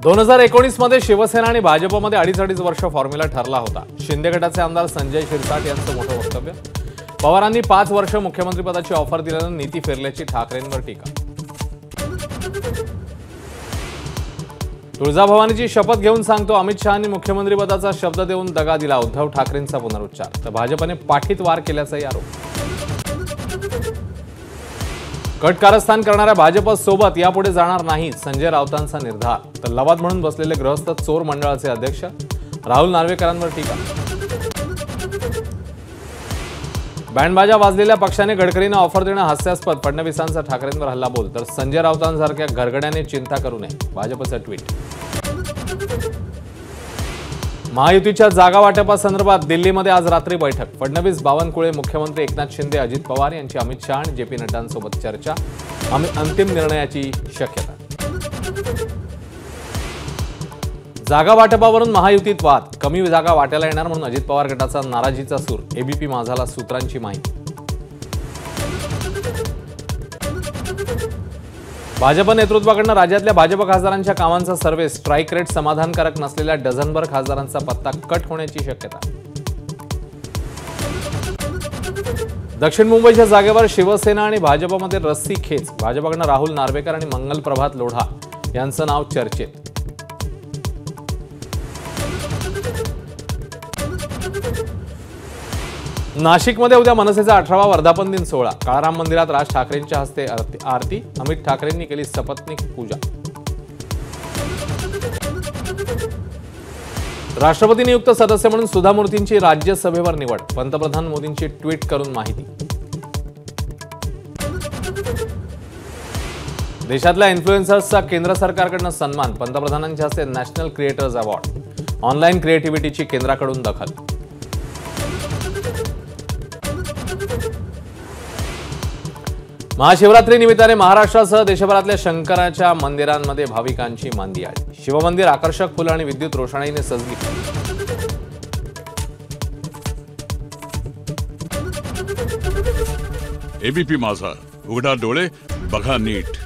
2019 मध्ये शिवसेना आणि भाजपमध्ये अडीच वर्ष फॉर्म्युला ठरला होता। शिंदे गटाचे आमदार संजय शिरसाट यांचं मोठं वक्तव्य। पवारांनी 5 वर्ष मुख्यमंत्रीपदाची ऑफर दिल्यानं नीती फेरल्याची ठाकरेंवर टीका। तुळजाभवानीची शपथ घेऊन सांगतो, अमित शहांनी मुख्यमंत्रीपदाचा शब्द देऊन दगा दिला, उद्धव ठाकरेंचा पुनरुच्चार। तर भाजपने पाठीत वार केल्याचाही आरोप। कट कारस्थान करणाऱ्या भाजपसोबत यापुढे जाणार नाही, संजय राऊतांचा निर्धार। तर लवाद म्हणून बसलेले गृहस्थ चोर मंडळाचे अध्यक्ष राहुल नार्वेकरांवर टीका। बँडबाजा वाजलेल्या पक्षाने गडकरींना ऑफर देणं हास्यास्पद, फडणवीसांचा ठाकरेंवर हल्लाबोल। तर संजय राऊतांसारख्या घरगड्याने चिंता करू नये, भाजपचं ट्विट। महायुतीच्या जागा वाटपासंदर्भात दिल्लीमध्ये आज रात्री बैठक। फडणवीस, बावनकुळे, मुख्यमंत्री एकनाथ शिंदे, अजित पवार यांची अमित शहा आणि जेपी नड्डांसोबत चर्चा। अंतिम निर्णयाची शक्यता। जागा वाटपावरून महायुतीत वाद, कमी जागा वाटायला येणार म्हणून अजित पवार गटाचा नाराजीचा सूर। एबीपी माझाला सूत्रांची माहिती। भाजप नेतृत्वाकडून राज्यातल्या भाजप खासदारांच्या कामांचा सर्व्हे, स्ट्राईक रेट समाधानकारक नसलेल्या डझनभर खासदारांचा पत्ता कट होण्याची शक्यता। दक्षिण मुंबईच्या जागेवर शिवसेना आणि भाजपमध्ये रस्सी खेच, भाजपकडून राहुल नार्वेकर आणि मंगल प्रभात लोढा यांचं नाव चर्चेत। नाशिकमध्ये उद्या मनसेचा 18वा वर्धापन दिन सोहळा। काळाराम मंदिरात राज ठाकरेंच्या हस्ते आरती, अमित ठाकरेंनी केली सपत्नीक पूजा। राष्ट्रपती नियुक्त सदस्य म्हणून सुधा मूर्तींची राज्यसभेवर निवड, पंतप्रधान मोदींची ट्विट करून माहिती। देशातल्या इन्फ्लुएन्सर्सचा केंद्र सरकारकडून सन्मान, पंतप्रधानांच्या हस्ते नॅशनल क्रिएटर्स अवॉर्ड। ऑनलाईन क्रिएटिव्हिटीची केंद्राकडून दखल। महाशिवरात्री निमित्ताने महाराष्ट्रासह देशभरातल्या शंकराच्या मंदिरांमध्ये भाविकांची मांदियाळी। शिवमंदिर आकर्षक फुलं आणि विद्युत रोषणाईने सजली। एबीपी माझा, उघडा डोळे बघा नीट।